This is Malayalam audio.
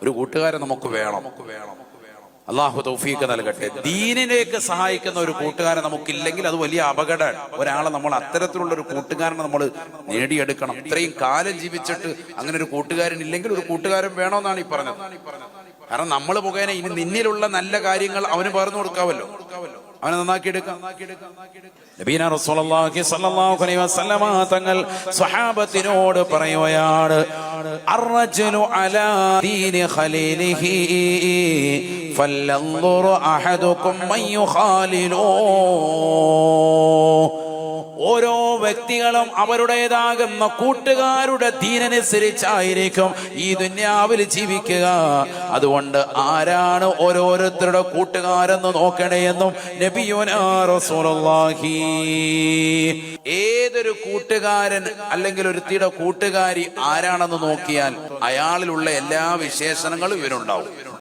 ഒരു കൂട്ടുകാരൻ നമുക്ക് വേണം. അള്ളാഹു തൗഫീഖ് നൽകട്ടെ. ദീനിലേക്ക് സഹായിക്കുന്ന ഒരു കൂട്ടുകാരൻ നമുക്കില്ലെങ്കിൽ അത് വലിയ അപകടമാണ്. ഒരാളെ നമ്മൾ അത്തരത്തിലുള്ള ഒരു കൂട്ടുകാരനെ നമ്മൾ നേടിയെടുക്കണം. ഇത്രയും കാലം ജീവിച്ചിട്ട് അങ്ങനെ ഒരു കൂട്ടുകാരൻ ഇല്ലെങ്കിൽ ഒരു കൂട്ടുകാരൻ വേണമെന്നാണ് ഈ പറഞ്ഞത്. കാരണം നമ്മൾ മുഖേന ഇനി നിന്നിലുള്ള നല്ല കാര്യങ്ങൾ അവന് പകർന്നു കൊടുക്കാമല്ലോ, അവനെ നന്നാക്കിയെടുക്കാം. നബീന റസൂലുള്ളാഹി സ്വല്ലല്ലാഹു അലൈഹി വസല്ലമ തങ്ങൾ സ്വഹാബത്തിനോട് പറയുകയാണ്, അർറജുലു അലാ ദീനി ഖലീലിഹി ഫല്ലൻദുർ അഹദുകും മൻ യുഖാലിലു. ഓരോ വ്യക്തികളും അവരുടേതാകുന്ന കൂട്ടുകാരുടെ ദീനനുസരിച്ചായിരിക്കും ഈ ദുനിയാവിൽ ജീവിക്കുക. അതുകൊണ്ട് ആരാണ് ഓരോരുത്തരുടെ കൂട്ടുകാരെന്ന് നോക്കണേയെന്നും നബിയുനാ റസൂലുള്ളാഹി. ഏതൊരു കൂട്ടുകാരൻ അല്ലെങ്കിൽ ഒരുത്തിയുടെ കൂട്ടുകാരി ആരാണെന്ന് നോക്കിയാൽ അയാളിലുള്ള എല്ലാ വിശേഷണങ്ങളും ഇവരുണ്ടാവും.